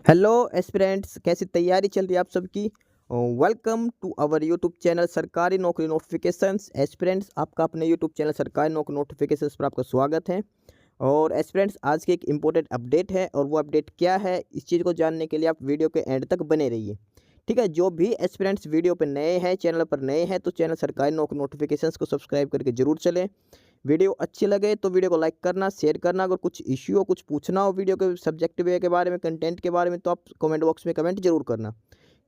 Hello aspirants, कैसी तैयारी चल रही है आप सबकी। Welcome to our YouTube channel सरकारी नौकरी नोटिफिकेशंस। एस्पिरेंट्स, आपका अपने यूट्यूब चैनल सरकारी नौकरी नोटिफिकेशंस पर आपका स्वागत है। और एस्पिरेंट्स, आज की एक इम्पोर्टेंट अपडेट है और वो अपडेट क्या है, इस चीज़ को जानने के लिए आप वीडियो के एंड तक बने रहिए। ठीक है, जो भी एस्पिरेंट्स वीडियो पर नए हैं, चैनल पर नए हैं, तो चैनल सरकारी नौकरी नोटिफिकेशंस को सब्सक्राइब करके जरूर चलें। वीडियो अच्छी लगे तो वीडियो को लाइक करना, शेयर करना। अगर कुछ इश्यू हो, कुछ पूछना हो वीडियो के सब्जेक्ट वे के बारे में, कंटेंट के बारे में, तो आप कमेंट बॉक्स में कमेंट जरूर करना।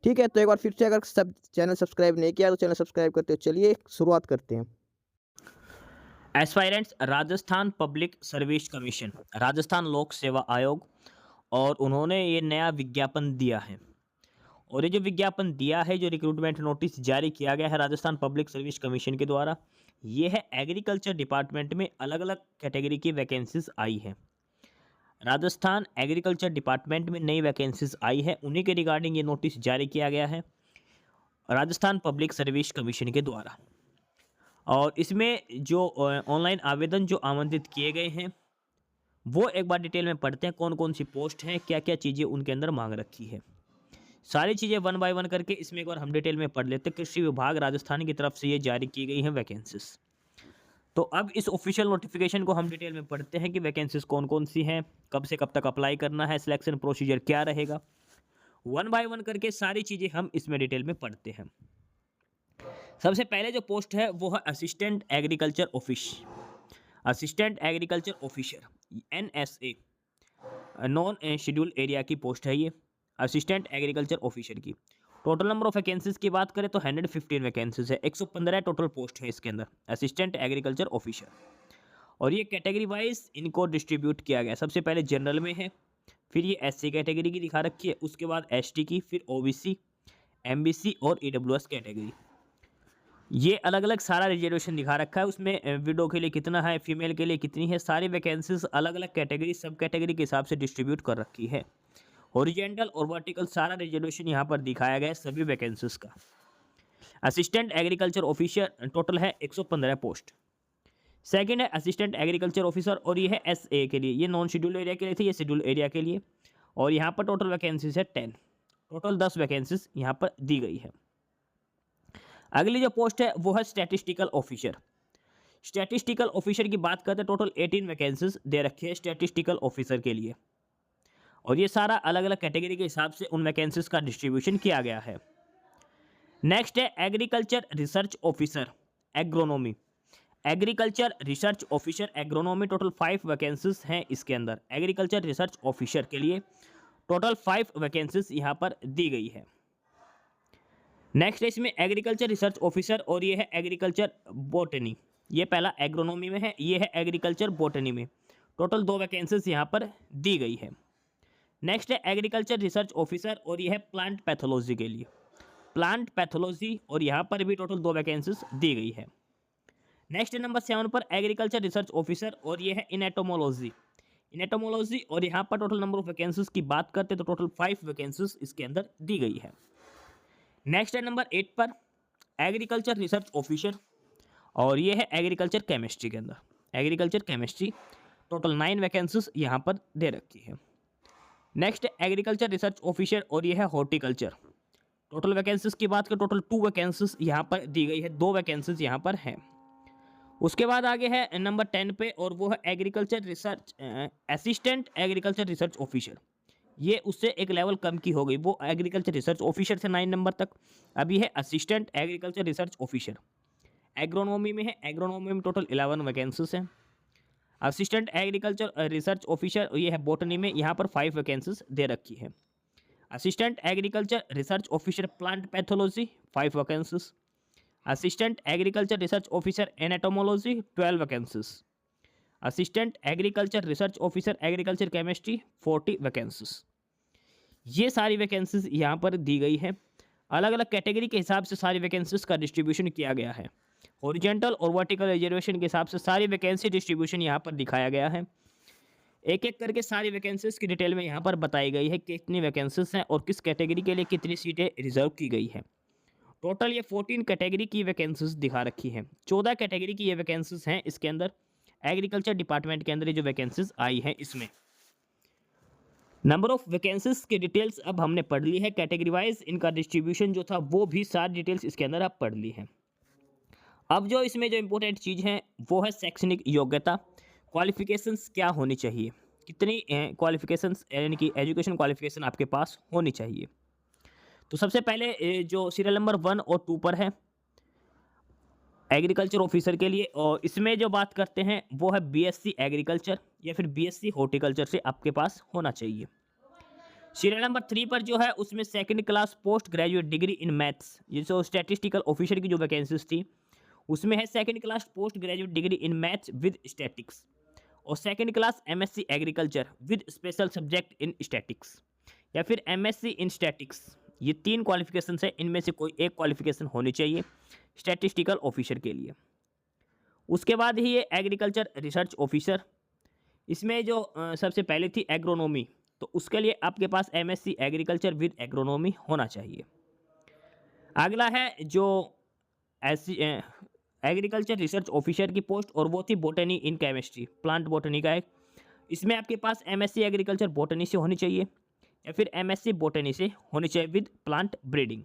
ठीक है, तो एक बार फिर से, अगर सब चैनल सब्सक्राइब नहीं किया तो चैनल सब्सक्राइब करते हो। चलिए शुरुआत करते हैं। Aspirants Rajasthan public service commission, Rajasthan लोक सेवा आयोग, और उन्होंने ये नया विज्ञापन दिया है। और ये जो विज्ञापन दिया है, जो रिक्रूटमेंट नोटिस जारी किया गया है राजस्थान पब्लिक सर्विस कमीशन के द्वारा, ये है एग्रीकल्चर डिपार्टमेंट में अलग अलग कैटेगरी की वैकेंसीज आई है। राजस्थान एग्रीकल्चर डिपार्टमेंट में नई वैकेंसीज आई है, उन्हीं के रिगार्डिंग ये नोटिस जारी किया गया है राजस्थान पब्लिक सर्विस कमीशन के द्वारा। और इसमें जो ऑनलाइन आवेदन जो आमंत्रित किए गए हैं, वो एक बार डिटेल में पढ़ते हैं। कौन कौन सी पोस्ट हैं, क्या क्या चीज़ें उनके अंदर मांग रखी है, सारी चीज़ें वन बाय वन करके इसमें एक बार हम डिटेल में पढ़ लेते हैं। कृषि विभाग राजस्थान की तरफ से ये जारी की गई हैं वैकेंसीज। तो अब इस ऑफिशियल नोटिफिकेशन को हम डिटेल में पढ़ते हैं कि वैकेंसीज कौन कौन सी हैं, कब से कब तक अप्लाई करना है, सिलेक्शन प्रोसीजर क्या रहेगा। वन बाय वन करके सारी चीज़ें हम इसमें डिटेल में पढ़ते हैं। सबसे पहले जो पोस्ट है वो है assistant agriculture office, assistant agriculture officer, NSA, non schedule area की पोस्ट है ये, असिस्टेंट एग्रीकल्चर ऑफिसर की। टोटल नंबर ऑफ वैकेंसीज की बात करें तो 115 वैकेंसीज है, 115 टोटल पोस्ट है इसके अंदर असिस्टेंट एग्रीकल्चर ऑफिसर। और ये कैटेगरी वाइज इनको डिस्ट्रीब्यूट किया गया। सबसे पहले जनरल में है, फिर ये SC कैटेगरी की दिखा रखी है, उसके बाद ST की, फिर OBC, MBC और EWS कैटेगरी। ये अलग अलग सारा रिजर्वेशन दिखा रखा है उसमें। विडो के लिए कितना है, फीमेल के लिए कितनी है, सारी वैकेंसीज अलग अलग कैटेगरी, सब कैटेगरी के हिसाब से डिस्ट्रीब्यूट कर रखी है। हॉरिजॉन्टल और वर्टिकल सारा रिजर्वेशन यहाँ पर दिखाया गया है सभी वैकेंसीज का। असिस्टेंट एग्रीकल्चर ऑफिसर टोटल है 115 पोस्ट। सेकंड है असिस्टेंट एग्रीकल्चर ऑफिसर, और ये है SA के लिए, ये नॉन शेड्यूल एरिया के लिए थे, ये शेड्यूल एरिया के लिए। और यहाँ पर टोटल वैकेंसीज है 10, टोटल 10 वैकेंसीज यहाँ पर दी गई है। अगली जो पोस्ट है वो है स्टैटिस्टिकल ऑफिसर। स्टैटिस्टिकल ऑफिसर की बात करते हैं, टोटल 18 वैकेंसीज दे रखी है स्टैटिस्टिकल ऑफिसर के लिए। और ये सारा अलग अलग कैटेगरी के हिसाब से उन वैकेंसीज का डिस्ट्रीब्यूशन किया गया है। नेक्स्ट है agriculture research officer, agronomy, agriculture research officer agronomy, total 5 vacancies हैं इसके अंदर। एग्रीकल्चर रिसर्च ऑफिसर के लिए टोटल 5 वैकेंसीज यहाँ पर दी गई है। नेक्स्ट है इसमें एग्रीकल्चर रिसर्च ऑफिसर, और ये है एग्रीकल्चर बोटनी। ये पहला एग्रोनॉमी में है, ये है एग्रीकल्चर बोटनी में। टोटल 2 वैकेंसीज यहाँ पर दी गई है। नेक्स्ट है एग्रीकल्चर रिसर्च ऑफिसर, और ये है प्लांट पैथोलॉजी के लिए, प्लांट पैथोलॉजी, और यहाँ पर भी टोटल 2 वैकेंसीज दी गई है। नेक्स्ट है नंबर 7 पर एग्रीकल्चर रिसर्च ऑफिसर, और ये है इनेटोमोलॉजी, इनेटोमोलॉजी, और यहाँ पर टोटल नंबर ऑफ वैकेंसीज की बात करते तो टोटल 5 वैकेंसीज इसके अंदर दी गई है। नेक्स्ट है नंबर 8 पर एग्रीकल्चर रिसर्च ऑफिसर, और ये है एग्रीकल्चर केमिस्ट्री के अंदर, एग्रीकल्चर केमिस्ट्री, टोटल 9 वैकेंसीज यहाँ पर दे रखी है। नेक्स्ट है एग्रीकल्चर रिसर्च ऑफिसर, और ये है हॉर्टिकल्चर। टोटल वैकेंसीज की बात करें, टोटल 2 वैकेंसीज यहाँ पर दी गई है, 2 वैकेंसीज यहाँ पर हैं। उसके बाद आगे है नंबर 10 पे, और वो है agriculture research assistant agriculture research officer. ये उससे एक लेवल कम की हो गई, वो एग्रीकल्चर रिसर्च ऑफिसर से 9 नंबर तक, अभी है assistant agriculture research officer. Agronomy में है, एग्रोनॉमी में टोटल 11 वैकेंसीज हैं। असिस्टेंट एग्रीकल्चर रिसर्च ऑफिसर, ये है बोटनी में, यहाँ पर 5 वैकेंसीज दे रखी है। Assistant agriculture research officer plant pathology, 5 vacancies. Assistant agriculture research officer entomology, 12 vacancies. Assistant agriculture research officer agriculture chemistry, 40 vacancies. ये सारी वैकेंसीज यहाँ पर दी गई है। अलग अलग कैटेगरी के हिसाब से सारी वैकेंसीज का डिस्ट्रीब्यूशन किया गया है। हॉरिजॉन्टल और वर्टिकल रिजर्वेशन के हिसाब से सारी वैकेंसी डिस्ट्रीब्यूशन यहाँ पर दिखाया गया है। एक एक करके सारी वैकेंसीज की डिटेल में यहाँ पर बताई गई है कि कितनी वैकेंसीज हैं और किस कैटेगरी के लिए कितनी सीटें रिजर्व की गई है। टोटल ये 14 कैटेगरी की वैकेंसीज दिखा रखी हैं। 14 कैटेगरी की ये वैकेंसीज हैं इसके अंदर, एग्रीकल्चर डिपार्टमेंट के अंदर ये जो वैकेंसीज आई हैं इसमें। नंबर ऑफ वैकेंसीज की डिटेल्स अब हमने पढ़ ली है, कैटेगरी वाइज इनका डिस्ट्रीब्यूशन जो था वो भी सारी डिटेल्स इसके अंदर आप पढ़ ली है। अब जो इसमें जो इम्पोर्टेंट चीज़ है वो है शैक्षणिक योग्यता, क्वालिफिकेशंस क्या होनी चाहिए, कितनी क्वालिफिकेशंस यानी कि एजुकेशन क्वालिफिकेशन आपके पास होनी चाहिए। तो सबसे पहले जो सीरियल नंबर 1 और 2 पर है एग्रीकल्चर ऑफिसर के लिए, और इसमें जो बात करते हैं वो है बीएससी एग्रीकल्चर या फिर बीएससी हॉर्टिकल्चर से आपके पास होना चाहिए। सीरियल नंबर 3 पर जो है उसमें second class post graduate degree in maths, ये जो स्टैटिस्टिकल ऑफिसर की जो वैकेंसीज थी उसमें है second class post graduate degree in maths with statics, और second class MSc agriculture with special subject in statics या फिर एमएससी इन स्टैटिक्स। ये 3 क्वालिफिकेशन है, इनमें से कोई एक क्वालिफिकेशन होनी चाहिए स्टैटिस्टिकल ऑफिसर के लिए। उसके बाद ही ये एग्रीकल्चर रिसर्च ऑफिसर, इसमें जो सबसे पहले थी एग्रोनॉमी, तो उसके लिए आपके पास एमएससी एग्रीकल्चर विद एग्रोनॉमी होना चाहिए। अगला है जो ऐसी एग्रीकल्चर रिसर्च ऑफिसर की पोस्ट, और वो थी botany in chemistry, plant botany का एक, इसमें आपके पास एमएससी एग्रीकल्चर बोटनी से होनी चाहिए या फिर एमएससी बोटनी से होनी चाहिए विद प्लांट ब्रीडिंग।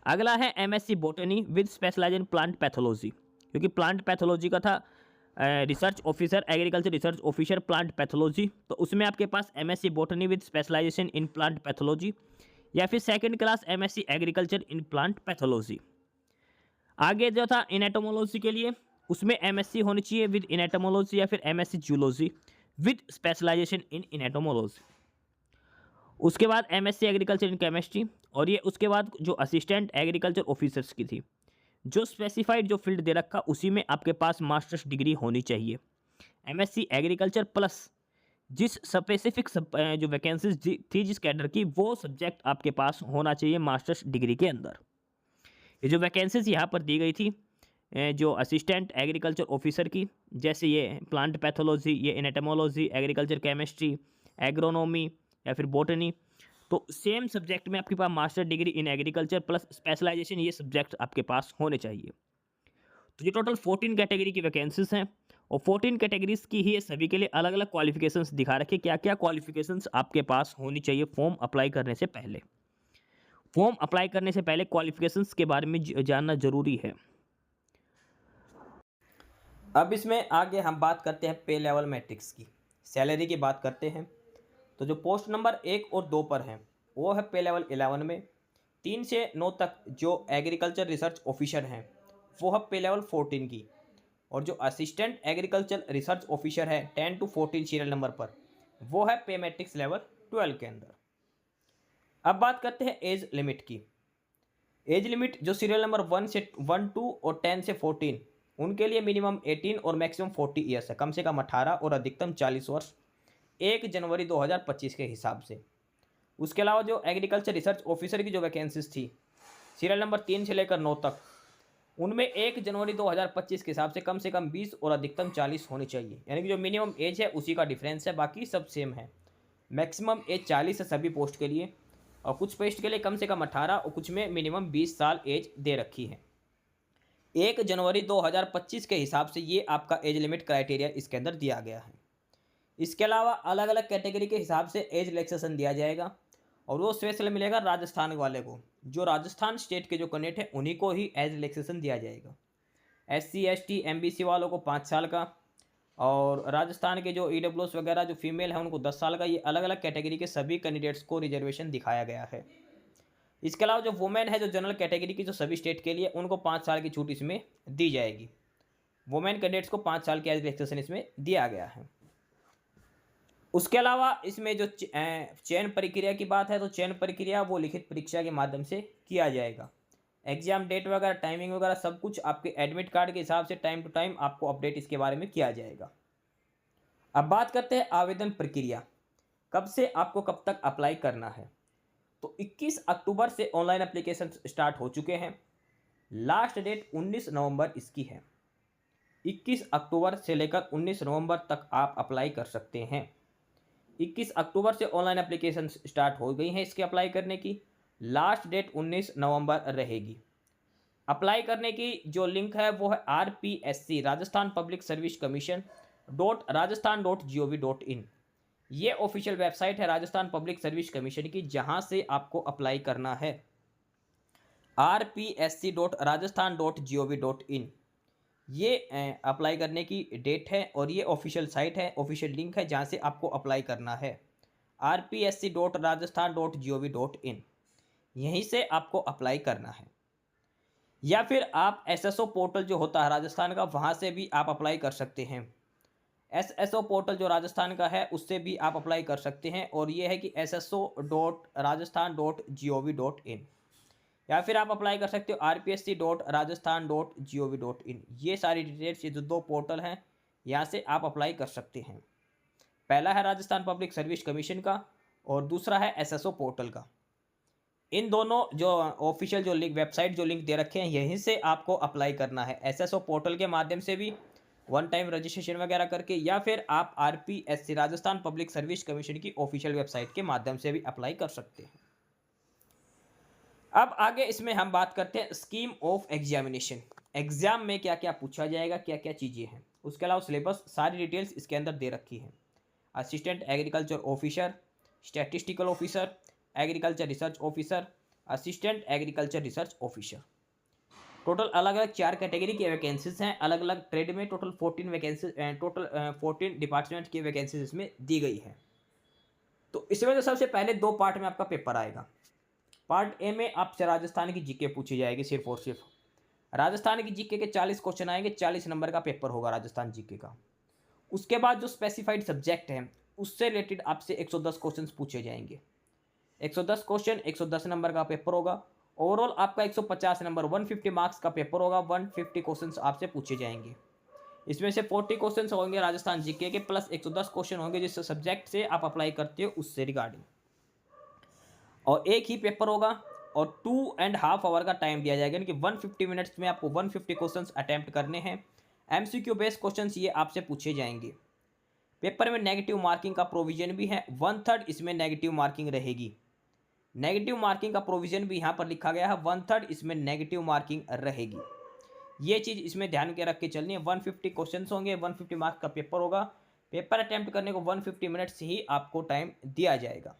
अगला है MSc botany with specialise in plant pathology, क्योंकि प्लांट पैथोलॉजी का था research officer, agriculture research officer plant pathology, तो उसमें आपके पास MSc botany with specialisation in plant pathology या फिर second class MSc agriculture in plant pathology. आगे जो था इनेटोमोलॉजी के लिए, उसमें एमएससी होनी चाहिए विद इनेटोमोलॉजी या फिर एमएससी जूलॉजी विद स्पेशलाइजेशन इन इनेटोमोलॉजी। उसके बाद एमएससी एग्रीकल्चर इन केमिस्ट्री, और ये उसके बाद जो असिस्टेंट एग्रीकल्चर ऑफिसर्स की थी, जो स्पेसिफाइड जो फील्ड दे रखा उसी में आपके पास मास्टर्स डिग्री होनी चाहिए। एमएससी एग्रीकल्चर प्लस जिस स्पेसिफिक जो वैकेंसीज थी जिस कैडर की, वो सब्जेक्ट आपके पास होना चाहिए मास्टर्स डिग्री के अंदर। ये जो वैकेंसीज यहाँ पर दी गई थी जो असिस्टेंट एग्रीकल्चर ऑफिसर की, जैसे ये प्लांट पैथोलॉजी, ये एनाटोमोलॉजी, एग्रीकल्चर केमिस्ट्री, एग्रोनॉमी या फिर बॉटनी, तो सेम सब्जेक्ट में आपके पास master degree in agriculture plus specialisation, ये सब्जेक्ट आपके पास होने चाहिए। तो ये टोटल 14 कैटेगरी की वैकेंसीज हैं, और 14 कैटेगरीज की ही ये सभी के लिए अलग अलग क्वालिफिकेशंस दिखा रखे, क्या क्या क्वालिफिकेशंस आपके पास होनी चाहिए फॉर्म अप्लाई करने से पहले। फॉर्म अप्लाई करने से पहले क्वालिफिकेशंस के बारे में जानना जरूरी है। अब इसमें आगे हम बात करते हैं पे लेवल मैट्रिक्स की, सैलरी की बात करते हैं। तो जो पोस्ट नंबर 1 और 2 पर हैं वो है पे लेवल 11 में, 3 से 9 तक जो एग्रीकल्चर रिसर्च ऑफिसर हैं वो है पे लेवल 14 की, और जो असिस्टेंट एग्रीकल्चर रिसर्च ऑफिसर है 10 to 14 सीरियल नंबर पर, वो है पे मैट्रिक्स लेवल 12 के अंदर। अब बात करते हैं एज लिमिट की। एज लिमिट जो सीरियल नंबर 1 2 और 10 से 14 उनके लिए मिनिमम 18 और मैक्सिमम 40 ईयर्स है, कम से कम 18 और अधिकतम 40 वर्ष 1 जनवरी 2025 के हिसाब से। उसके अलावा जो एग्रीकल्चर रिसर्च ऑफिसर की जो वैकेंसीज थी सीरियल नंबर 3 से लेकर 9 तक, उनमें 1 जनवरी 2025 के हिसाब से कम 20 और अधिकतम 40 होनी चाहिए, यानी कि जो मिनिमम एज है उसी का डिफरेंस है, बाकी सब सेम है। मैक्सिमम एज 40 है सभी पोस्ट के लिए, और कुछ पोस्ट के लिए कम से कम 18 और कुछ में मिनिमम 20 साल एज दे रखी है। 1 जनवरी 2025 के हिसाब से ये आपका एज लिमिट क्राइटेरिया इसके अंदर दिया गया है। इसके अलावा अलग अलग कैटेगरी के हिसाब से एज रिलैक्सेशन दिया जाएगा, और वो स्पेशल मिलेगा राजस्थान वाले को, जो राजस्थान स्टेट के जो कैंडिडेट हैं उन्हीं को ही एज रिलैक्सेशन दिया जाएगा। SC ST MBC वालों को 5 साल का, और राजस्थान के जो EWS वगैरह जो फीमेल हैं उनको 10 साल का। ये अलग अलग कैटेगरी के सभी कैंडिडेट्स को रिजर्वेशन दिखाया गया है। इसके अलावा जो वुमेन है जो जनरल कैटेगरी की जो सभी स्टेट के लिए, उनको 5 साल की छूट इसमें दी जाएगी। वुमेन कैंडिडेट्स को 5 साल की एज रिलैक्सेशन इसमें दिया गया है। उसके अलावा इसमें जो चयन प्रक्रिया की बात है, तो चयन प्रक्रिया वो लिखित परीक्षा के माध्यम से किया जाएगा। एग्जाम डेट वगैरह टाइमिंग वगैरह सब कुछ आपके एडमिट कार्ड के हिसाब से टाइम टू टाइम आपको अपडेट इसके बारे में किया जाएगा। अब बात करते हैं आवेदन प्रक्रिया, कब से आपको कब तक अप्लाई करना है। तो 21 अक्टूबर से ऑनलाइन एप्लीकेशन स्टार्ट हो चुके हैं, लास्ट डेट 19 नवंबर इसकी है। 21 अक्टूबर से लेकर 19 नवंबर तक आप अप्लाई कर सकते हैं। 21 अक्टूबर से ऑनलाइन एप्लीकेशन स्टार्ट हो गई हैं इसके अप्लाई करने की, लास्ट डेट 19 नवंबर रहेगी। अप्लाई करने की जो लिंक है वो है RPSC Rajasthan public service commission .rajasthan.gov.in। ये ऑफिशियल वेबसाइट है राजस्थान पब्लिक सर्विस कमीशन की, जहां से आपको अप्लाई करना है rpsc.rajasthan.gov.in। ये अप्लाई करने की डेट है और ये ऑफिशियल साइट है, ऑफिशियल लिंक है जहाँ से आपको अप्लाई करना है rpsc.rajasthan.gov.in। यहीं से आपको अप्लाई करना है, या फिर आप एसएसओ पोर्टल जो होता है राजस्थान का, वहाँ से भी आप अप्लाई कर सकते हैं। एसएसओ पोर्टल जो राजस्थान का है उससे भी आप अप्लाई कर सकते हैं, और ये है कि sso.rajasthan.gov.in, या फिर आप अप्लाई कर सकते हो rpsc.rajasthan.gov.in। ये सारी डिटेल्स, ये जो दो पोर्टल हैं, यहाँ से आप अप्लाई कर सकते हैं। पहला है राजस्थान पब्लिक सर्विस कमीशन का और दूसरा है एसएसओ पोर्टल का। इन दोनों जो ऑफिशियल जो लिंक, वेबसाइट जो लिंक दे रखे हैं, यहीं से आपको अप्लाई करना है। एसएसओ पोर्टल के माध्यम से भी वन टाइम रजिस्ट्रेशन वगैरह करके, या फिर आप RPSC Rajasthan public service commission की ऑफिशियल वेबसाइट के माध्यम से भी अप्लाई कर सकते हैं। अब आगे इसमें हम बात करते हैं स्कीम ऑफ एग्जामिनेशन। एग्जाम में क्या क्या पूछा जाएगा, क्या क्या चीज़ें हैं, उसके अलावा सिलेबस, सारी डिटेल्स इसके अंदर दे रखी है। Assistant agriculture officer, statistical officer, agriculture research officer, assistant agriculture research officer. Total अलग अलग 4 कैटेगरी की वैकेंसीज हैं। अलग अलग ट्रेड में टोटल 14 वैकेंसीज, टोटल 14 डिपार्टमेंट की वैकेंसीज इसमें दी गई है। तो इसमें तो सबसे पहले 2 पार्ट में आपका पेपर आएगा। पार्ट ए में आपसे राजस्थान की जीके पूछी जाएगी, सिर्फ और सिर्फ राजस्थान की जीके के 40 क्वेश्चन आएंगे। 40 नंबर का पेपर होगा राजस्थान जीके का। उसके बाद जो स्पेसिफाइड सब्जेक्ट है उससे रिलेटेड आपसे 110 क्वेश्चन पूछे जाएंगे। 110 क्वेश्चन, 110 नंबर का पेपर होगा। ओवरऑल आपका 150 नंबर, 150 मार्क्स का पेपर होगा। 150 क्वेश्चन आपसे पूछे जाएंगे। इसमें से 40 क्वेश्चन होंगे राजस्थान जीके के, प्लस 110 क्वेश्चन होंगे जिस सब्जेक्ट से आप अप्लाई करते हो उससे रिगार्डिंग। और एक ही पेपर होगा और 2.5 आवर का टाइम दिया जाएगा, यानी कि 150 मिनट्स में आपको 150 क्वेश्चंस अटेम्प्ट करने हैं। एमसीक्यू बेस्ड क्वेश्चंस ये आपसे पूछे जाएंगे। पेपर में नेगेटिव मार्किंग का प्रोविजन भी है। 1/3 इसमें नेगेटिव मार्किंग रहेगी। नेगेटिव मार्किंग का प्रोविजन भी यहाँ पर लिखा गया है। 1/3 इसमें नेगेटिव मार्किंग रहेगी। ये चीज़ इसमें ध्यान के रख के चलनी है। 150 क्वेश्चन होंगे, 150 मार्क्स का पेपर होगा। पेपर अटेम्प्ट करने को 150 मिनट्स ही आपको टाइम दिया जाएगा।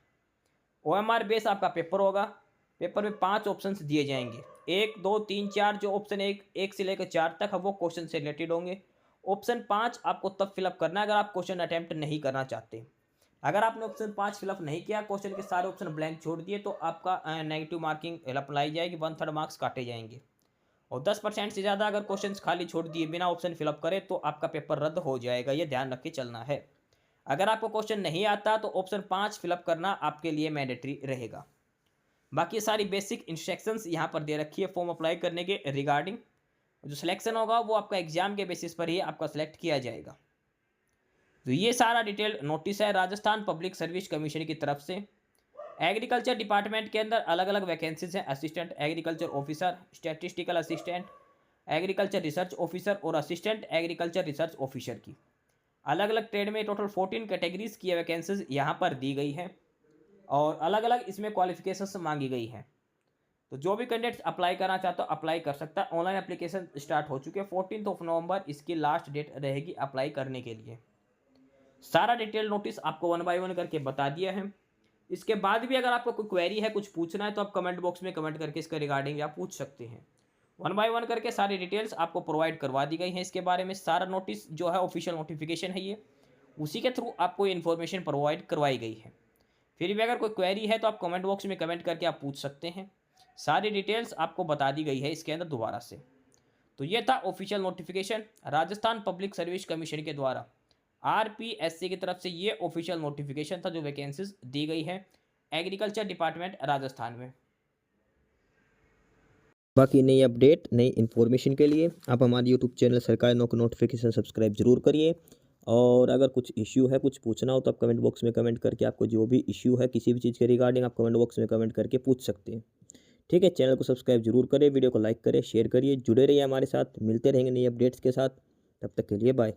OMR बेस आपका पेपर होगा। पेपर में 5 ऑप्शंस दिए जाएंगे, 1, 2, 3, 4। जो ऑप्शन 1 से लेकर 4 तक है वो क्वेश्चन से रिलेटेड होंगे। ऑप्शन 5 आपको तब फिलअप करना है अगर आप क्वेश्चन अटेम्प्ट नहीं करना चाहते। अगर आपने ऑप्शन 5 फिलअप नहीं किया, क्वेश्चन के सारे ऑप्शन ब्लैंक छोड़ दिए, तो आपका नेगेटिव मार्किंग अप्लाई जाएगी, 1/3 मार्क्स काटे जाएंगे। और 10% से ज़्यादा अगर क्वेश्चन खाली छोड़ दिए बिना ऑप्शन फिलअप करे तो आपका पेपर रद्द हो जाएगा। ये ध्यान रख के चलना है। अगर आपको क्वेश्चन नहीं आता तो ऑप्शन 5 फिलअप करना आपके लिए मैंडेटरी रहेगा। बाकी सारी बेसिक इंस्ट्रक्शंस यहाँ पर दे रखी है फॉर्म अप्लाई करने के रिगार्डिंग। जो सिलेक्शन होगा वो आपका एग्जाम के बेसिस पर ही आपका सिलेक्ट किया जाएगा। तो ये सारा डिटेल नोटिस है राजस्थान पब्लिक सर्विस कमीशन की तरफ से। एग्रीकल्चर डिपार्टमेंट के अंदर अलग अलग वैकेंसीज हैं। Assistant agriculture officer, statistical assistant, agriculture research officer और असिस्टेंट एग्रीकल्चर रिसर्च ऑफिसर की अलग अलग ट्रेड में टोटल 14 कैटेगरीज की वैकेंसीज यहाँ पर दी गई हैं, और अलग अलग इसमें क्वालिफिकेशंस मांगी गई हैं। तो जो भी कैंडिडेट्स अप्लाई करना चाहता हो अप्लाई कर सकता है। ऑनलाइन एप्लीकेशन स्टार्ट हो चुके हैं। 14 नवंबर इसकी लास्ट डेट रहेगी अप्लाई करने के लिए। सारा डिटेल नोटिस आपको 1 बाय 1 करके बता दिया है। इसके बाद भी अगर आपको कोई क्वेरी है, कुछ पूछना है, तो आप कमेंट बॉक्स में कमेंट करके इसके रिगार्डिंग आप पूछ सकते हैं। 1 बाय 1 करके सारी डिटेल्स आपको प्रोवाइड करवा दी गई हैं। इसके बारे में सारा नोटिस जो है ऑफिशियल नोटिफिकेशन है ये, उसी के थ्रू आपको इन्फॉर्मेशन प्रोवाइड करवाई गई है। फिर भी अगर कोई क्वेरी है तो आप कमेंट बॉक्स में कमेंट करके आप पूछ सकते हैं। सारी डिटेल्स आपको बता दी गई है इसके अंदर दोबारा से। तो ये था official notification Rajasthan public service commission के द्वारा। आरपीएससी की तरफ से ये ऑफिशियल नोटिफिकेशन था जो वैकेंसीज दी गई है एग्रीकल्चर डिपार्टमेंट राजस्थान में। बाकी नई अपडेट, नई इन्फॉर्मेशन के लिए आप हमारे यूट्यूब चैनल सरकारी नौकरी नोटिफिकेशन सब्सक्राइब जरूर करिए। और अगर कुछ इश्यू है, कुछ पूछना हो तो आप कमेंट बॉक्स में कमेंट करके आपको जो भी इश्यू है किसी भी चीज़ के रिगार्डिंग आप कमेंट बॉक्स में कमेंट करके पूछ सकते हैं। ठीक है, चैनल को सब्सक्राइब जरूर करें, वीडियो को लाइक करें, शेयर करिए, जुड़े रहिए हमारे साथ। मिलते रहेंगे नई अपडेट्स के साथ। तब तक के लिए बाय।